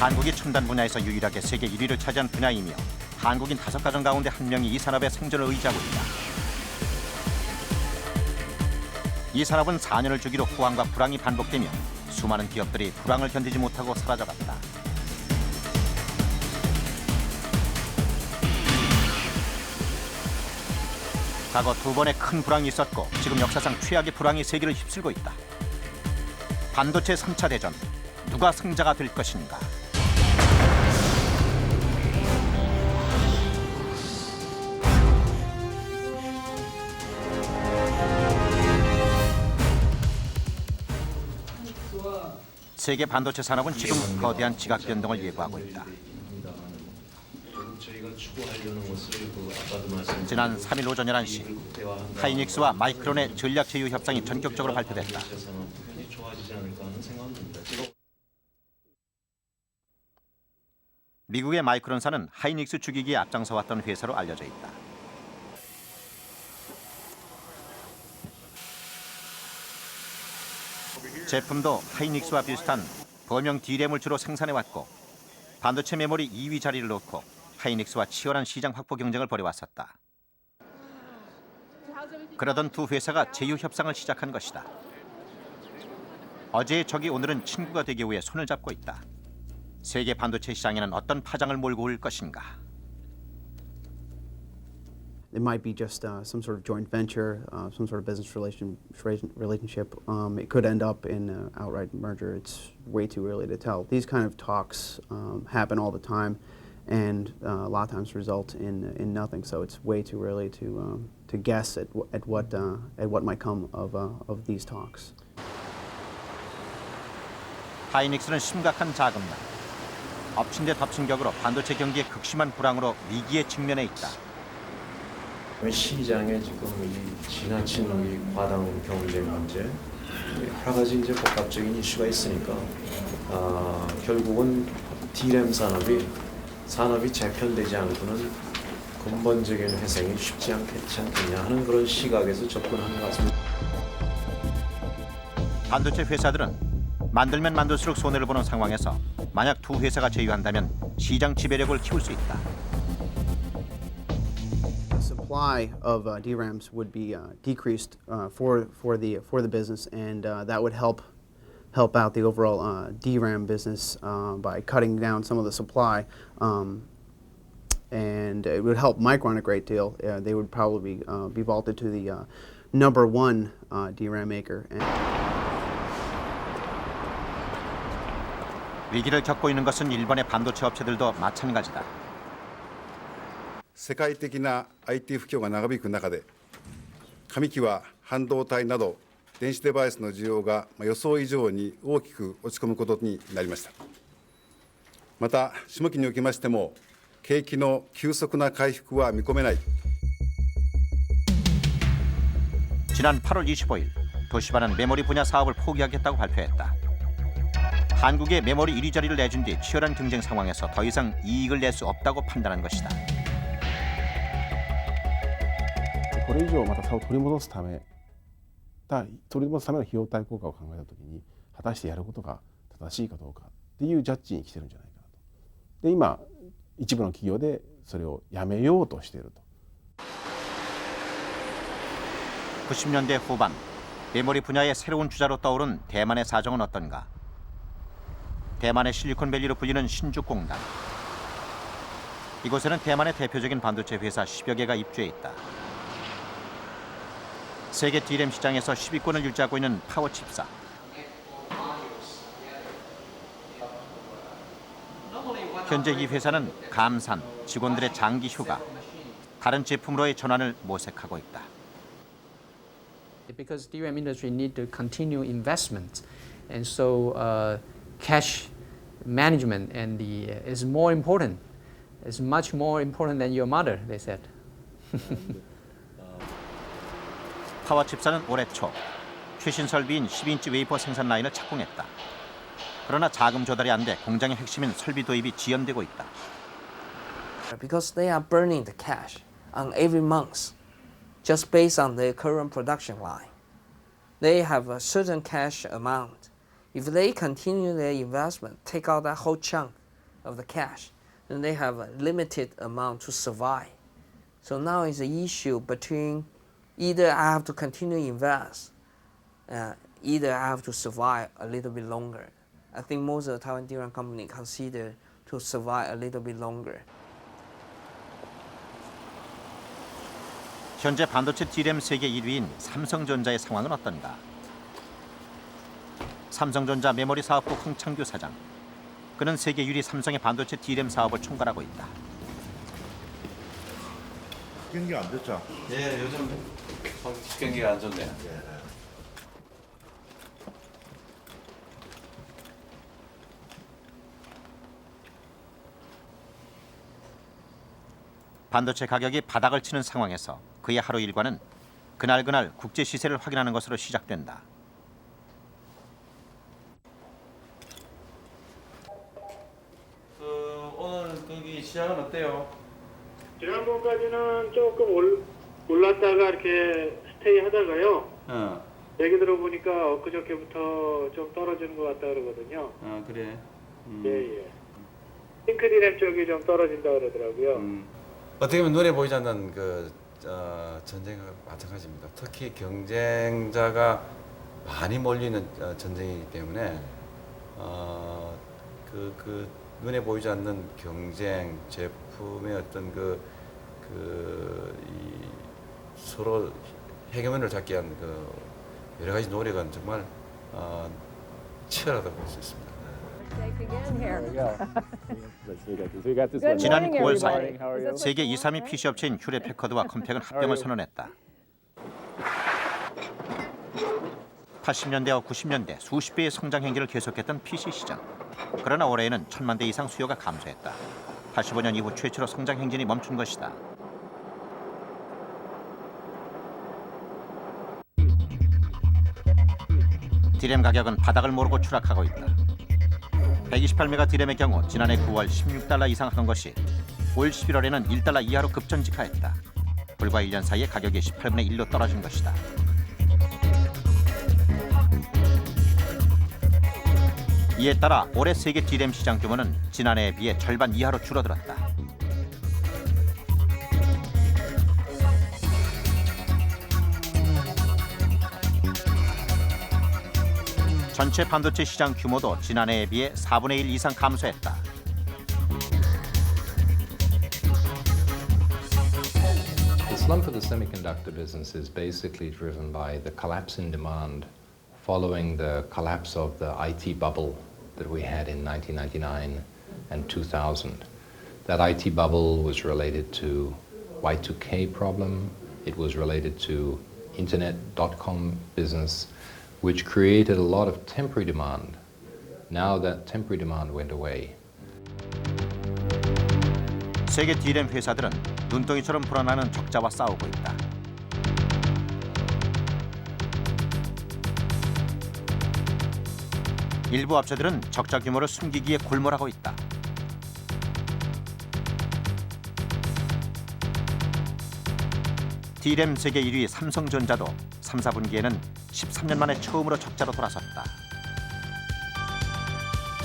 한국이 첨단 분야에서 유일하게 세계 1위를 차지한 분야이며 한국인 5가정 가운데 1명이 이 산업의 생존을 의지하고 있다. 이 산업은 4년을 주기로 호황과 불황이 반복되며 수많은 기업들이 불황을 견디지 못하고 사라져갔다. 과거 2번의 큰 불황이 있었고 지금 역사상 최악의 불황이 세계를 휩쓸고 있다. 반도체 3차 대전, 누가 승자가 될 것인가? 세계 반도체 산업은 지금 거대한 지각 변동을 예고하고 있다. 지난 3일 오전 11시 하이닉스와 마이크론의 전략 제휴 협상이 전격적으로 발표됐다. 미국의 마이크론사는 하이닉스 죽이기에 앞장서왔던 회사로 알려져 있다. 제품도 하이닉스와 비슷한 범용 D램을 주로 생산해왔고 반도체 메모리 2위 자리를 놓고 하이닉스와 치열한 시장 확보 경쟁을 벌여왔었다. 그러던 두 회사가 제휴 협상을 시작한 것이다. 어제의 적이 오늘은 친구가 되기 위해 손을 잡고 있다. 세계 반도체 시장에는 어떤 파장을 몰고 올 것인가? It might be just some sort of joint venture, some sort of business relationship. It could end up in an outright merger. It's way too early to tell. These kind of talks happen all the time, and a lot of times result in nothing. So it's way too early to guess at what might come of these talks. 하이닉스는 심각한 자금난, 엎친 데 덮친 격으로 반도체 경기의 극심한 불황으로 위기에 직면해 있다. 시장에 지금 이 지나친 이 과당 경쟁 문제, 여러 가지 이제 복합적인 이슈가 있으니까 결국은 D램 산업이 재편되지 않고는 근본적인 회생이 쉽지 않겠냐 하는 그런 시각에서 접근하는 것 같습니다. 반도체 회사들은 만들면 만들수록 손해를 보는 상황에서 만약 두 회사가 제휴한다면 시장 지배력을 키울 수 있다. Supply of DRAMs would be decreased for the business, and that would help out the overall DRAM business by cutting down some of the supply, and it would help Micron a great deal. They would probably be vaulted to the number one DRAM maker. 위기를 겪고 있는 것은 일본의 반도체 업체들도 마찬가지다. 世界的な IT 不況が長引く中で、上期は半導体など電子デバイスの需要が予想以上に大きく落ち込むことになりました。また下期におきましても景気の急速な回復は見込めない。 지난 8월 25일 도시바는 메모리 분야 사업을 포기하겠다고 발표했다. 한국의 메모리 1위 자리를 내준 뒤 치열한 경쟁 상황에서 더 이상 이익을 낼 수 없다고 판단한 것이다. これ以上また差を取り戻すための費用対効果を考えたときに果たしてやることが正しいかどうかっていうジャッジに来てるんじゃないかなと。で今一部の企業でそれをやめようとしていると。 90년대 후반 메모리 분야의 새로운 주자로 떠오른 대만의 사정은 어떤가? 대만의 실리콘밸리로 불리는 신주공단. 이곳에는 대만의 대표적인 반도체 회사 10여 개가 입주해 있다. 세계 D램 시장에서 10위권을 유지하고 있는 파워칩사. 현재 이 회사는 감산, 직원들의 장기 휴가, 다른 제품으로의 전환을 모색하고 있다. Because DRAM industry need to continue investment, and so cash management is more important. It's much more important than your mother, they said. 파워칩사는 올해 초 최신 설비인 12인치 웨이퍼 생산 라인을 착공했다. 그러나 자금 조달이 안 돼 공장의 핵심인 설비 도입이 지연되고 있다. Because they are burning the cash on every month, just based on their current production line. They have a certain cash amount. If they continue their investment, take out that whole chunk, of the cash, and they have a limited amount to survive. So now it's an issue between either I have to continue invest, either I have to survive a little bit longer. I think most of the Taiwan DRAM company consider to survive a little bit longer. 현재 반도체 D램 세계 1위인 삼성전자의 상황은 어떤가? 삼성전자 메모리 사업부 홍창규 사장. 그는 세계 1위 삼성의 반도체 D램 사업을 총괄하고 있다. 경기 안 됐죠? 예, 요즘 경기가 안 좋네요. 반도체 가격이 바닥을 치는 상황에서 그의 하루 일과는 그날 국제 시세를 확인하는 것으로 시작된다. 오늘 거기 시장은 어때요? 지난번까지는 조금 올랐다가 이렇게 스테이 하다가요. 얘기 들어보니까 엊그저께부터 좀 떨어지는 것 같다 그러거든요. 아 그래. 예. 싱크디램 쪽이 좀 떨어진다 그러더라고요. 어떻게 보면 눈에 보이지 않는 전쟁과 마찬가지입니다. 특히 경쟁자가 많이 몰리는 전쟁이기 때문에 그 눈에 보이지 않는 경쟁, 제품의 어떤 이 서로 해결문을 찾기 위한 여러 가지 노력은 정말 치열하다고 볼 수 있습니다. 지난 9월 4일 세계 2, 3위 PC 업체인 휴레패커드와 컴팩은 합병을 선언했다. 80년대와 90년대 수십 배의 성장 행진을 계속했던 PC 시장. 그러나 올해에는 1,000만 대 이상 수요가 감소했다. 85년 이후 최초로 성장 행진이 멈춘 것이다. D램 가격은 바닥을 모르고 추락하고 있다. 128메가 D램의 경우 지난해 9월 16달러 이상 하던 것이 올 11월에는 1달러 이하로 급전직하했다. 불과 1년 사이에 가격이 18분의 1로 떨어진 것이다. 이에 따라 올해 세계 D램 시장 규모는 지난해에 비해 절반 이하로 줄어들었다. 전체 반도체 시장 규모도 지난해에 비해 4분의 1 이상 감소했다. The slump of the semiconductor business is basically driven by the collapse in demand following the collapse of the IT bubble that we had in 1999 and 2000. That IT bubble was related to Y2K problem. It was related to internet.com business, which created a lot of temporary demand. Now that temporary demand went away. 세계 D램 회사들은 눈덩이처럼 불어나는 적자와 싸우고 있다. 일부 업체들은 적자 규모를 숨기기에 골몰하고 있다. D램 세계 1위 삼성전자도 3, 4분기에는 13년 만에 처음으로 적자로 돌아섰다.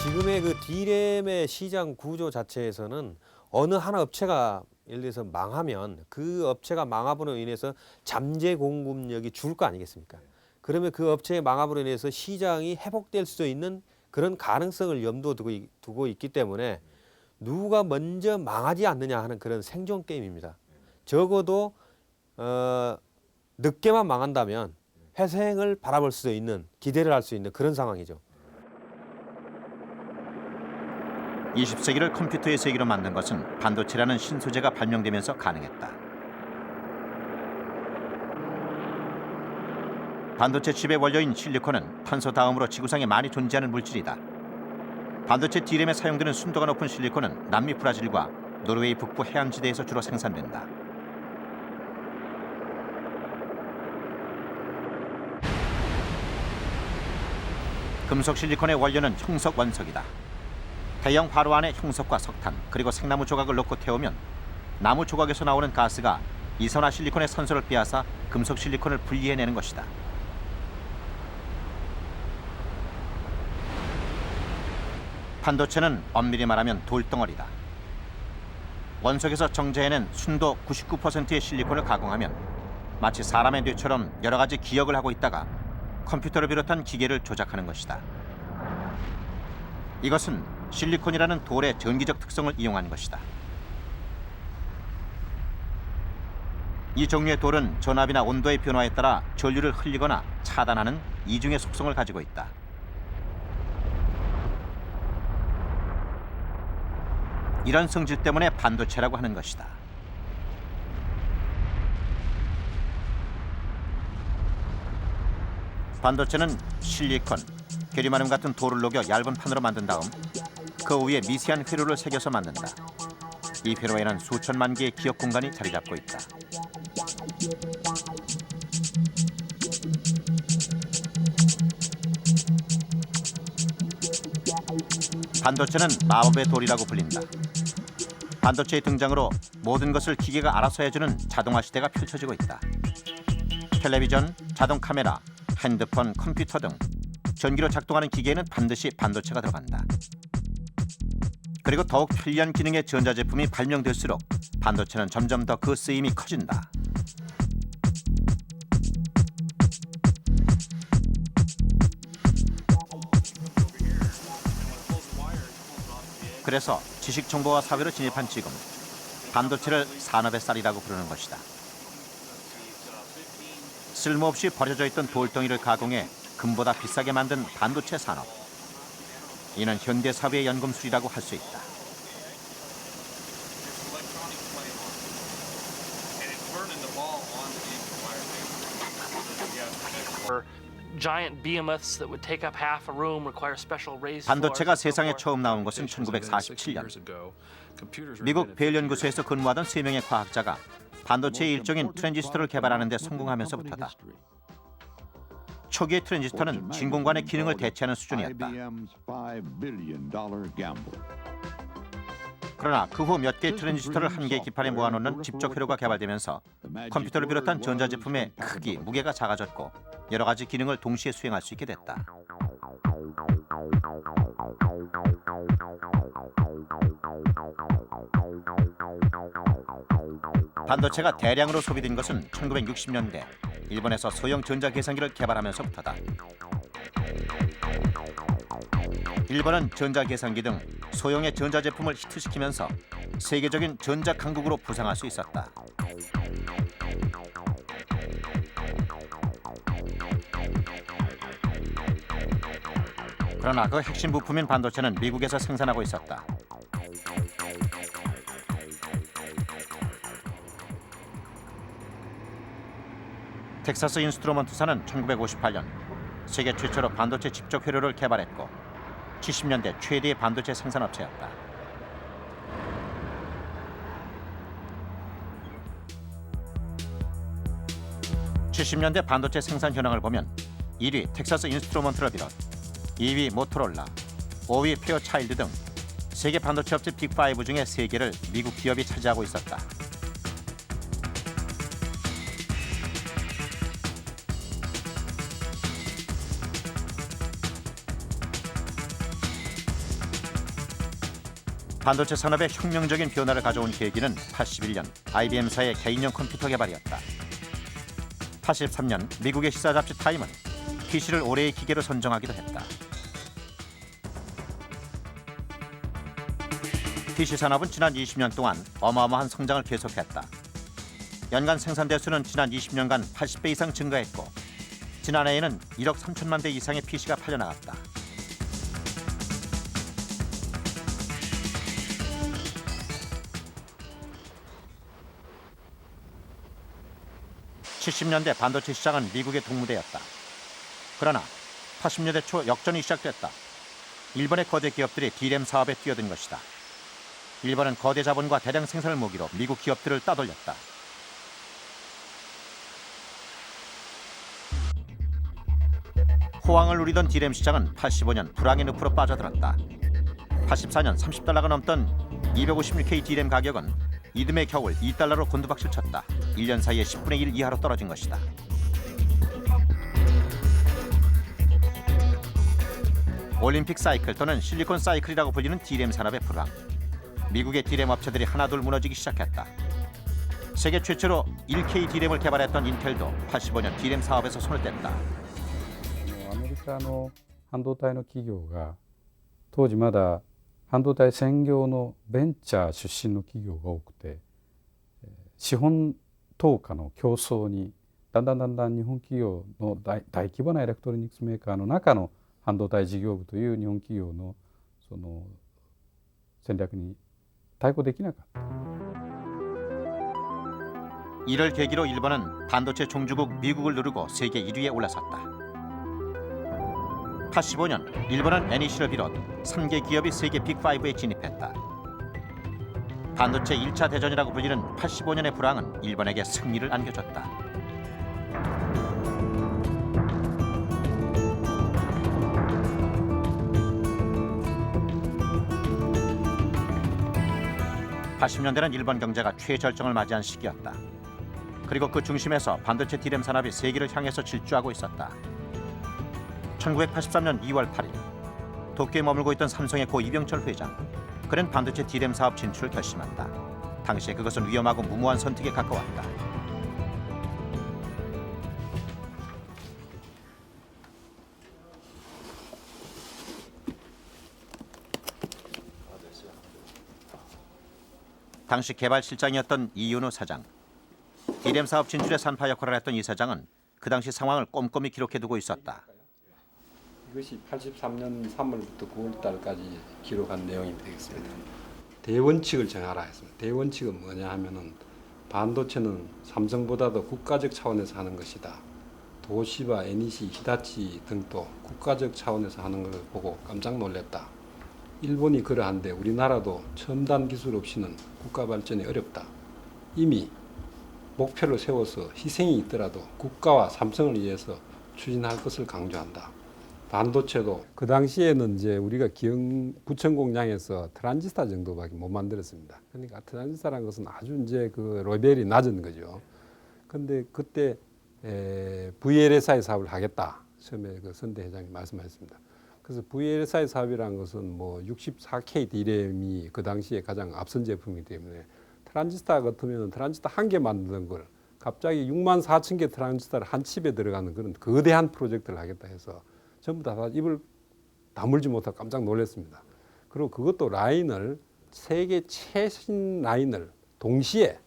지금의 그 D램의 시장 구조 자체에서는 어느 하나 업체가 예를 들어서 망하면 그 업체가 망함으로 인해서 잠재 공급력이 줄 거 아니겠습니까? 그러면 그 업체의 망함으로 인해서 시장이 회복될 수 있는 그런 가능성을 염두에 두고 있기 때문에 누가 먼저 망하지 않느냐 하는 그런 생존 게임입니다. 적어도 늦게만 망한다면 회생을 바라볼 수 있는, 기대를 할 수 있는 그런 상황이죠. 20세기를 컴퓨터의 세계로 만든 것은 반도체라는 신소재가 발명되면서 가능했다. 반도체 칩의 원료인 실리콘은 탄소 다음으로 지구상에 많이 존재하는 물질이다. 반도체 D램에 사용되는 순도가 높은 실리콘은 남미 브라질과 노르웨이 북부 해안지대에서 주로 생산된다. 금속 실리콘의 원료는 형석 원석이다. 대형 화로 안에 형석과 석탄 그리고 생나무 조각을 넣고 태우면 나무 조각에서 나오는 가스가 이산화 실리콘의 산소를 빼앗아 금속 실리콘을 분리해내는 것이다. 반도체는 엄밀히 말하면 돌덩어리다. 원석에서 정제해낸 순도 99%의 실리콘을 가공하면 마치 사람의 뇌처럼 여러 가지 기억을 하고 있다가 컴퓨터를 비롯한 기계를 조작하는 것이다. 이것은 실리콘이라는 돌의 전기적 특성을 이용한 것이다. 이 종류의 돌은 전압이나 온도의 변화에 따라 전류를 흘리거나 차단하는 이중의 속성을 가지고 있다. 이런 성질 때문에 반도체라고 하는 것이다. 반도체는 실리콘, 게리마늄 같은 돌을 녹여 얇은 판으로 만든 다음 그 위에 미세한 회로를 새겨서 만든다. 이 회로에는 수천만 개의 기억 공간이 자리 잡고 있다. 반도체는 마법의 돌이라고 불린다. 반도체의 등장으로 모든 것을 기계가 알아서 해주는 자동화 시대가 펼쳐지고 있다. 텔레비전, 자동 카메라, 핸드폰, 컴퓨터 등 전기로 작동하는 기계에는 반드시 반도체가 들어간다. 그리고 더욱 편리한 기능의 전자제품이 발명될수록 반도체는 점점 더 그 쓰임이 커진다. 그래서 지식정보화 사회로 진입한 지금 반도체를 산업의 쌀이라고 부르는 것이다. 쓸모없이 버려져 있던 돌덩이를 가공해 금보다 비싸게 만든 반도체 산업. 이는 현대 사회의 연금술이라고 할 수 있다. 반도체가 세상에 처음 나온 것은 1947년. 미국 베일 연구소에서 근무하던 3명의 과학자가 반도체의 일종인 트랜지스터를 개발하는 데 성공하면서부터다. 초기의 트랜지스터는 진공관의 기능을 대체하는 수준이었다. 그러나 그 후 몇 개의 트랜지스터를 한 개의 기판에 모아놓는 집적 회로가 개발되면서 컴퓨터를 비롯한 전자제품의 크기, 무게가 작아졌고 여러 가지 기능을 동시에 수행할 수 있게 됐다. 반도체가 대량으로 소비된 것은 1960년대 일본에서 소형 전자계산기를 개발하면서부터다. 일본은 전자계산기 등 소형의 전자제품을 히트시키면서 세계적인 전자강국으로 부상할 수 있었다. 그러나 그 핵심 부품인 반도체는 미국에서 생산하고 있었다. 텍사스 인스트루먼트사는 1958년 세계 최초로 반도체 집적 회로를 개발했고 70년대 최대의 반도체 생산업체였다. (70년대) 반도체 생산 현황을 보면 1위 텍사스 인스트루먼트를 비롯 2위 모토로라, 5위 페어차일드 등 세계 반도체 업체 빅5 중에 3개를 미국 기업이 차지하고 있었다. 반도체 산업에 혁명적인 변화를 가져온 계기는 81년 IBM사의 개인용 컴퓨터 개발이었다. 83년 미국의 시사 잡지 타임은 PC를 올해의 기계로 선정하기도 했다. PC 산업은 지난 20년 동안 어마어마한 성장을 계속했다. 연간 생산 대수는 지난 20년간 80배 이상 증가했고 지난해에는 1억 3천만 대 이상의 PC가 팔려나갔다. (70년대) 반도체 시장은 미국의 동무대였다. 그러나 80년대 초 역전이 시작됐다. 일본의 거대 기업들이 D램 사업에 뛰어든 것이다. 일본은 거대 자본과 대량 생산을 모기로 미국 기업들을 따돌렸다. 호황을 누리던 D램 시장은 85년 불황의 늪으로 빠져들었다. 84년 $30가 넘던 256K D램 가격은 이듬해 겨울 $2로 곤두박질 쳤다. 1년 사이에 10분의 1 이하로 떨어진 것이다. 올림픽 사이클 또는 실리콘 사이클이라고 불리는 D램 산업의 불황. 미국의 D램 업체들이 하나둘 무너지기 시작했다. 세계 최초로 1K D램을 개발했던 인텔도 85년 D램 사업에서 손을 뗐다. アメリカの半導体の企業が当時まだ半導体専業のベンチャー出身の企業が多くて、資本投下の競争にだんだん日本企業の大規模なエレクトロニクスメーカーの中の半導体事業部という日本企業のその戦略に対抗できなかった。 이를 계기로 일본은 반도체 종주국 미국을 누르고 세계 1위에 올라섰다. 85년 일본은 NEC를 비롯 3개 기업이 세계 빅5에 진입했다. 반도체 1차 대전이라고 불리는 85년의 불황은 일본에게 승리를 안겨줬다. (80년대는) 일본 경제가 최절정을 맞이한 시기였다. 그리고 그 중심에서 반도체 D램 산업이 세계를 향해서 질주하고 있었다. 1983년 2월 8일 도쿄에 머물고 있던 삼성의 고 이병철 회장. 그는 반도체 D램 사업 진출을 결심한다. 당시에 그것은 위험하고 무모한 선택에 가까웠다. 당시 개발실장이었던 이윤우 사장. D램 사업 진출의 산파 역할을 했던 이 사장은 그 당시 상황을 꼼꼼히 기록해두고 있었다. 이것이 83년 3월부터 9월달까지 기록한 내용이 되겠습니다. 대원칙을 정하라 했습니다. 대원칙은 뭐냐 하면은 반도체는 삼성보다도 국가적 차원에서 하는 것이다. 도시바, NEC, 히다치 등도 국가적 차원에서 하는 것을 보고 깜짝 놀랐다. 일본이 그러한데 우리나라도 첨단 기술 없이는 국가 발전이 어렵다. 이미 목표를 세워서 희생이 있더라도 국가와 삼성을 위해서 추진할 것을 강조한다. 반도체도 그 당시에는 이제 우리가 구청 공장에서 트란지스타 정도밖에 못 만들었습니다. 그러니까 트란지스타라는 것은 아주 이제 그 레벨이 낮은 거죠. 근데 그때 VLSI 사업을 하겠다. 처음에 그 선대 회장이 말씀하셨습니다. 그래서 VLSI 사업이라는 것은 뭐 64K D램이 그 당시에 가장 앞선 제품이기 때문에 트란지스타 같으면 트란지스타 한 개 만드는 걸 갑자기 64,000개 트란지스타를 한 칩에 들어가는 그런 거대한 프로젝트를 하겠다 해서 전부 다 입을 다물지 못하고 깜짝 놀랐습니다. 그리고 그것도 라인을 세계 최신 라인을 동시에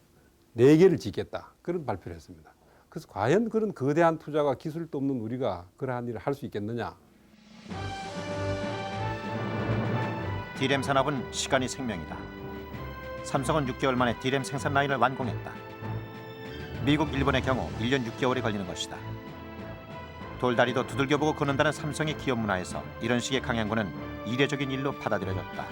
4개를 짓겠다. 그런 발표를 했습니다. 그래서 과연 그런 거대한 투자가 기술도 없는 우리가 그러한 일을 할 수 있겠느냐. D램 산업은 시간이 생명이다. 삼성은 6개월 만에 D램 생산 라인을 완공했다. 미국, 일본의 경우 1년 6개월이 걸리는 것이다. 돌다리도 두들겨보고 걷는다는 삼성의 기업 문화에서 이런 식의 강행군은 이례적인 일로 받아들여졌다.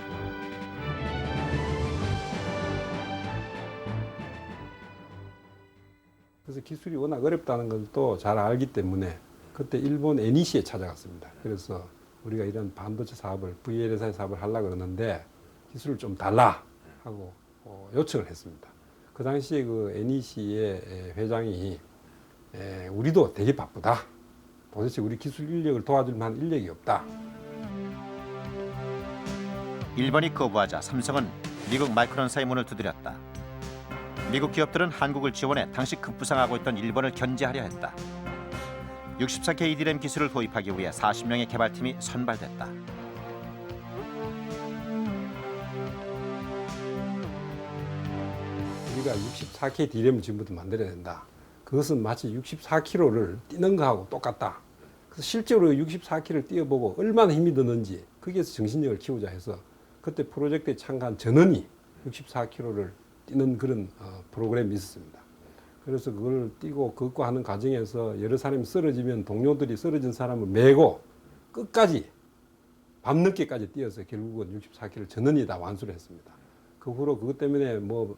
그래서 기술이 워낙 어렵다는 걸 또 잘 알기 때문에 그때 일본 NEC에 찾아갔습니다. 그래서 우리가 이런 반도체 사업을 VLSI 사업을 하려고 그러는데 기술을 좀 달라 하고 요청을 했습니다. 그 당시에 그 NEC의 회장이 우리도 되게 바쁘다. 도대체 우리 기술 인력을 도와줄 만한 인력이 없다. 일본이 거부하자 삼성은 미국 마이크론사의 문을 두드렸다. 미국 기업들은 한국을 지원해 당시 급부상하고 있던 일본을 견제하려 했다. 64K D램 기술을 도입하기 위해 40명의 개발팀이 선발됐다. 우리가 64K D램을 지금부터 만들어야 된다. 그것은 마치 64km를 뛰는 거하고 똑같다. 그래서 실제로 64km를 뛰어보고 얼마나 힘이 드는지 거기에서 정신력을 키우자 해서 그때 프로젝트에 참가한 전원이 64km를 뛰는 그런 프로그램이 있었습니다. 그래서 그걸 뛰고 걷고 하는 과정에서 여러 사람이 쓰러지면 동료들이 쓰러진 사람을 메고 끝까지 밤늦게까지 뛰어서 결국은 64km 전원이 다 완수를 했습니다. 그 후로 그것 때문에 뭐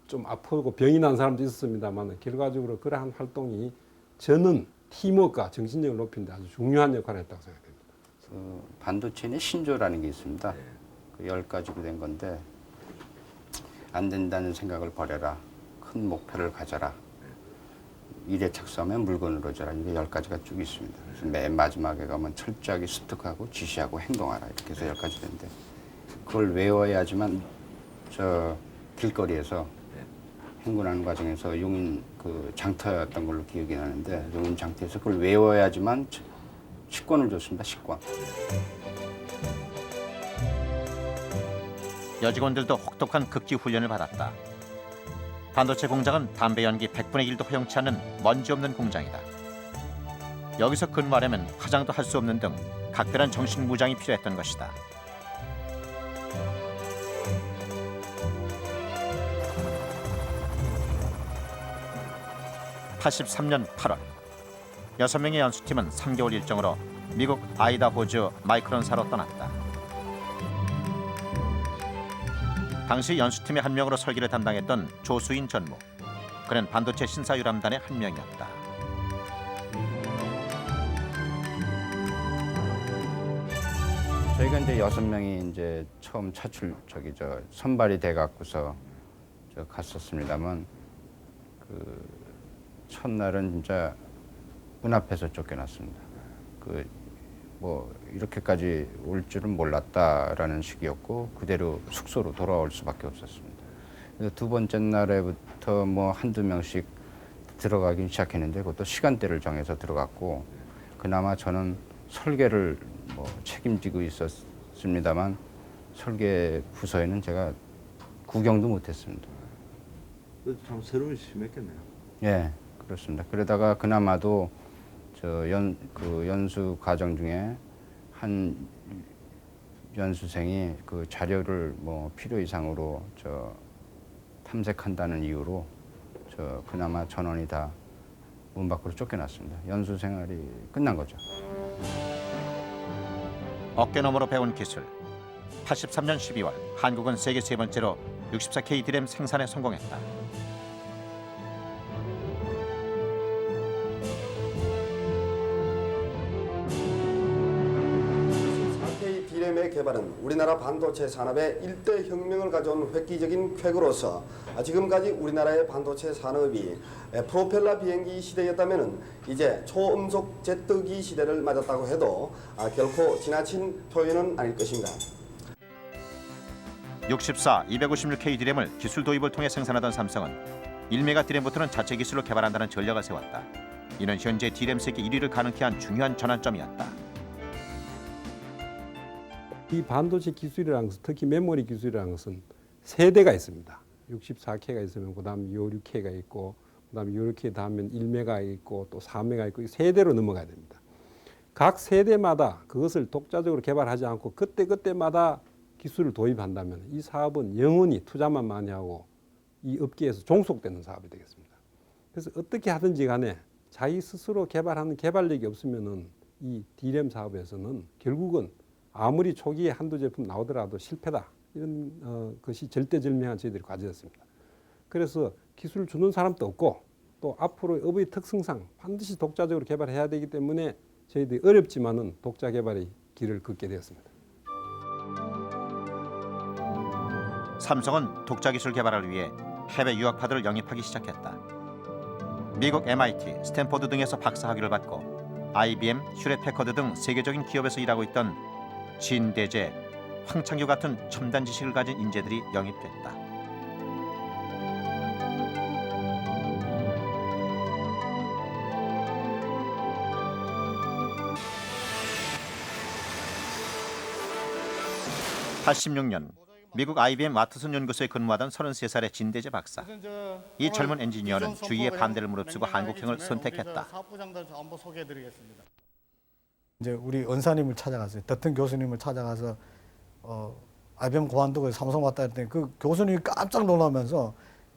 좀 아프고 병이 난 사람도 있었습니다만 결과적으로 그러한 활동이 저는 팀워크와 정신력을 높이는 데 아주 중요한 역할을 했다고 생각됩니다. 반도체는 신조라는 게 있습니다. 그 10가지로 된 건데 안 된다는 생각을 버려라. 큰 목표를 가져라. 일에 착수하면 물건으로 줘라. 이게 10가지가 쭉 있습니다. 그래서 맨 마지막에 가면 철저하게 습득하고 지시하고 행동하라. 이렇게 해서 10가지 되는데 그걸 외워야지만 저 길거리에서 행군하는 과정에서 용인 그 장터였던 걸로 기억이 나는데 용인 장터에서 그걸 외워야지만 식권을 줬습니다. 식권. 여직원들도 혹독한 극기 훈련을 받았다. 반도체 공장은 담배 연기 100분의 1도 허용치 않는 먼지 없는 공장이다. 여기서 근무하려면 화장도 할 수 없는 등 각별한 정신 무장이 필요했던 것이다. (83년 8월) 6명의 연수팀은 3개월 일정으로 미국 아이다호주 마이크론사로 떠났다. 당시 연수팀의 한 명으로 설계를 담당했던 조수인 전무. 그는 반도체 신사유람단의 한 명이었다. 저희가 이제 6명이 이제 처음 선발이 돼 갖고서 갔었습니다만 그 첫날은 진짜 문 앞에서 쫓겨났습니다. 뭐 이렇게까지 올 줄은 몰랐다라는 식이었고 그대로 숙소로 돌아올 수밖에 없었습니다. 그래서 두 번째 날에부터 뭐 한두 명씩 들어가기 시작했는데 그것도 시간대를 정해서 들어갔고 그나마 저는 설계를 뭐 책임지고 있었습니다만 설계 부서에는 제가 구경도 못했습니다. 참 새로운 심했겠네요. 예, 그렇습니다. 그러다가 그나마도 연수 과정 중에 한 연수생이 그 자료를 뭐 필요 이상으로 탐색한다는 이유로 그나마 전원이 다 문 밖으로 쫓겨났습니다. 연수 생활이 끝난 거죠. 어깨너머로 배운 기술. 83년 12월 한국은 세계 세 번째로 64K 디램 생산에 성공했다. 디램의 개발은 우리나라 반도체 산업에 일대 혁명을 가져온 획기적인 쾌거로서 지금까지 우리나라의 반도체 산업이 프로펠러 비행기 시대였다면 이제 초음속 제트기 시대를 맞았다고 해도 결코 지나친 표현은 아닐 것입니다. 64, 256K 디램을 기술 도입을 통해 생산하던 삼성은 1메가 디램부터는 자체 기술로 개발한다는 전략을 세웠다. 이는 현재 디램 세계 1위를 가능케 한 중요한 전환점이었다. 이 반도체 기술이라는 것은 특히 메모리 기술이라는 것은 세대가 있습니다. 64K가 있으면 그다음 256K가 있고 그다음 256K 다음엔 1메가 있고 또 4메가 있고 세대로 넘어가야 됩니다. 각 세대마다 그것을 독자적으로 개발하지 않고 그때마다 기술을 도입한다면 이 사업은 영원히 투자만 많이 하고 이 업계에서 종속되는 사업이 되겠습니다. 그래서 어떻게 하든지 간에 자기 스스로 개발하는 개발력이 없으면은 이 D램 사업에서는 결국은 아무리 초기에 한두 제품 나오더라도 실패다. 이런 것이 절대절명한 저희들이 과제였습니다. 그래서 기술을 주는 사람도 없고 또 앞으로 업의 특성상 반드시 독자적으로 개발해야 되기 때문에 저희들이 어렵지만은 독자 개발의 길을 걷게 되었습니다. 삼성은 독자 기술 개발을 위해 해외 유학파들을 영입하기 시작했다. 미국 MIT, 스탠포드 등에서 박사학위를 받고 IBM, 휴렛패커드 등 세계적인 기업에서 일하고 있던 진대재, 황창규 같은 첨단 지식을 가진 인재들이 영입됐다. (86년) 미국 IBM 와트슨 연구소에 근무하던 33살의 진대재 박사. 이 젊은 엔지니어는 주위의 반대를 무릅쓰고 한국형을 선택했다. 사업부장들 전부 소개해드리겠습니다. 이제 우리 은사님을 찾아갔어요. 더튼 교수님을 찾아가서 IBM 그만두고 삼성 왔다 했더니 그 교수님이 깜짝 놀라면서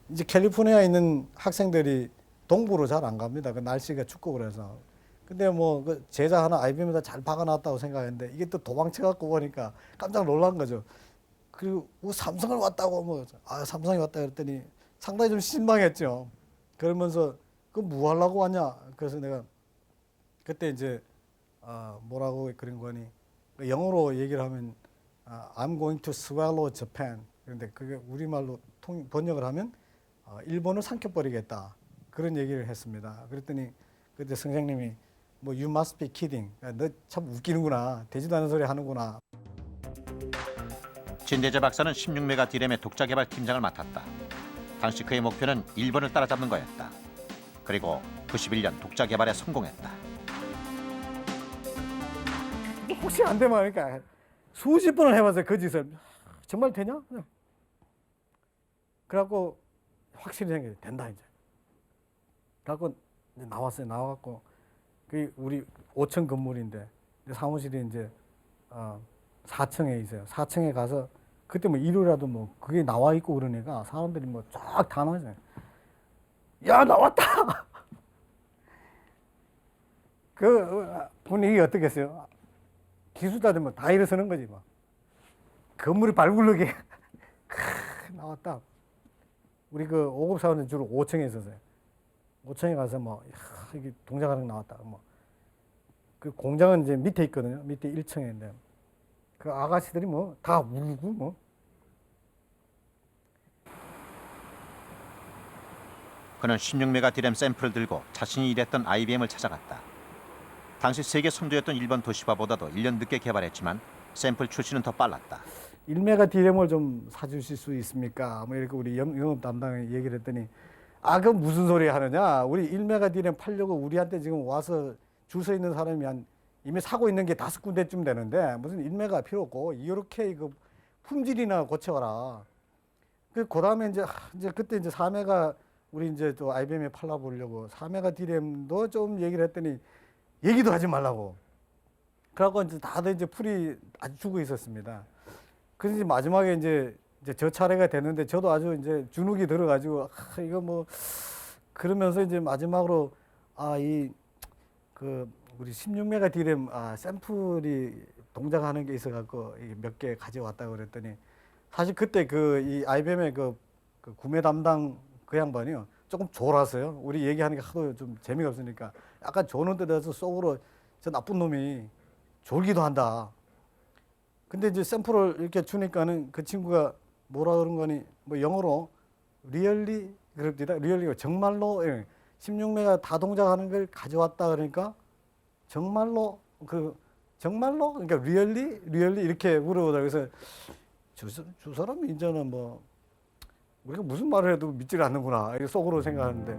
이제 캘리포니아에 있는 학생들이 동부로 잘 안 갑니다. 그 날씨가 춥고 그래서. 근데 뭐 그 제자 하나 IBM에다 잘 박아놨다고 생각했는데 이게 또 도망쳐갖고 보니까 깜짝 놀란 거죠. 그리고 삼성을 왔다고 삼성이 왔다 그랬더니 상당히 좀 실망했죠. 그러면서 그 뭐 하려고 왔냐? 그래서 내가 그때 이제 뭐라고 그런 거니 영어로 얘기를 하면 I'm going to swallow Japan. 그런데 그게 우리말로 번역을 하면 일본을 삼켜버리겠다. 그런 얘기를 했습니다. 그랬더니 그때 선생님이 뭐 you must be kidding. 너 참 웃기는구나. 되지도 않은 소리 하는구나. 진대재 박사는 16메가 디램의 독자 개발 팀장을 맡았다. 당시 그의 목표는 일본을 따라잡는 거였다. 그리고 91년 독자 개발에 성공했다. 혹시 안 되면 그러니까 수십 번을 해봤어요. 그 짓을. 정말 되냐? 그래갖고 확실히 생각해 된다 이제. 그래갖고 이제 나왔어요. 나와갖고 그 우리 5층 건물인데 사무실이 이제 4층에 있어요. 4층에 가서 그때 뭐 일요일이라도 뭐 그게 나와 있고 그러니까 사람들이 뭐 쫙 다 나와있어요. 야 나왔다. 그 분위기 어떻겠어요? 기술자들 뭐 다 일어서는 거지 뭐. 건물이 발굴르게 나왔다. 우리 그 5급 사원은 주로 5층에 있었어요. 5층에 가서 뭐 이게 동작하는 거 나왔다. 뭐 그 공장은 이제 밑에 있거든요. 밑에 1층인데 그 아가씨들이 뭐 다 울고 뭐. 그는 16메가 디램 샘플을 들고 자신이 일했던 IBM을 찾아갔다. 당시 세계 선두였던 일본 도시바보다도 1년 늦게 개발했지만 샘플 출시는 더 빨랐다. 1메가 디램을 좀 사주실 수 있습니까? 뭐 이렇게 우리 영업 담당에 얘기를 했더니 그 무슨 소리 하느냐? 우리 1메가 디램 팔려고 우리한테 지금 와서 줄 서 있는 사람이 이미 사고 있는 게 5군데쯤 되는데 무슨 1메가 필요 없고 이렇게 이거 품질이나 고쳐라. 그 다음에 이제 그때 이제 4메가 우리 이제 또 IBM에 팔아보려고 4메가 디램도 좀 얘기를 했더니 얘기도 하지 말라고. 그래갖고 이제 다들 이제 풀이 아주 죽어 있었습니다. 그래서 이제 마지막에 이제 저 차례가 됐는데 저도 아주 이제 주눅이 들어가지고 이거 뭐 그러면서 이제 마지막으로 우리 16메가 디램 샘플이 동작하는 게 있어갖고 몇 개 가져왔다고 그랬더니 사실 그때 이 IBM의 그 구매 담당 그 양반이요 조금 졸았어요. 우리 얘기하는 게 하도 좀 재미가 없으니까 약간 조는 데서 속으로 저 나쁜 놈이 졸기도 한다. 근데 이제 샘플을 이렇게 주니까는 그 친구가 뭐라 그런 거니 뭐 영어로 리얼리 그럽니다. 리얼리가 정말로 16메가 다 동작하는 걸 가져왔다 그러니까 정말로 그러니까 리얼리 이렇게 물어보다 그래서 저 사람이 이제는 뭐 우리가 무슨 말을 해도 믿질 않는구나 이렇게 속으로 생각하는데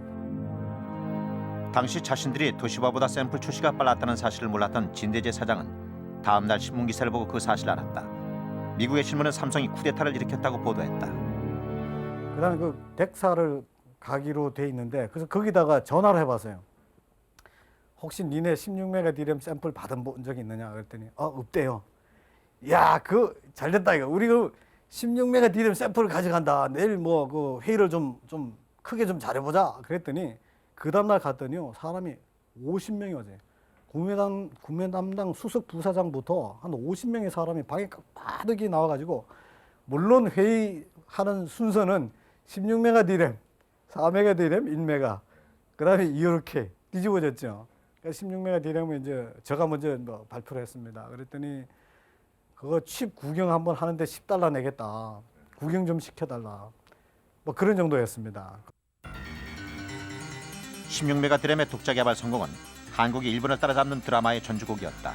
당시 자신들이 도시바보다 샘플 출시가 빨랐다는 사실을 몰랐던 진대재 사장은 다음 날 신문 기사를 보고 그 사실을 알았다. 미국의 신문은 삼성이 쿠데타를 일으켰다고 보도했다. 그다음에 그 덱사를 가기로 돼 있는데 그래서 거기다가 전화를 해봤어요. 혹시 니네 16메가 디램 샘플 받은 적이 있느냐 그랬더니 없대요. 야, 잘 됐다 이거. 우리 16메가 디램 샘플을 가져간다. 내일 뭐 그 회의를 좀 크게 좀 잘해보자. 그랬더니 그 다음날 갔더니요 사람이 50명이 오세요. 구매 담당 수석 부사장부터 한 50명의 사람이 방에 가득히 나와가지고 물론 회의하는 순서는 16메가 디램, 4메가 디램, 1메가 그다음에 이렇게 뒤집어졌죠. 그러니까 16메가 디램은 이제 제가 먼저 뭐 발표를 했습니다. 그랬더니 그거 칩 구경 한번 하는데 $10 내겠다. 구경 좀 시켜달라. 뭐 그런 정도였습니다. 16메가 디램의 독자 개발 성공은 한국이 일본을 따라잡는 드라마의 전주곡이었다.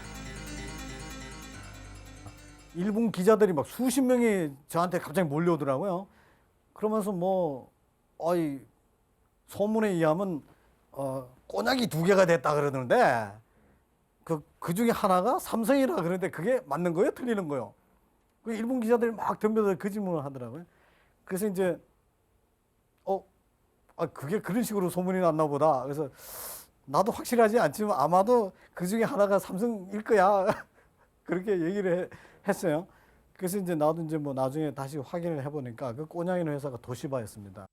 일본 기자들이 막 수십 명이 저한테 갑자기 몰려오더라고요. 그러면서 소문에 의하면 꼬냑이 2개가 됐다 그러는데 그 중에 하나가 삼성이라 그러는데 그게 맞는 거예요? 틀리는 거예요? 그 일본 기자들이 막 덤벼서 그 질문을 하더라고요. 그래서 이제 그게 그런 식으로 소문이 났나 보다. 그래서 나도 확실하지 않지만 아마도 그 중에 하나가 삼성일 거야. 그렇게 얘기를 했어요. 그래서 이제 나도 이제 뭐 나중에 다시 확인을 해보니까 그 꼬냑이는 회사가 도시바였습니다.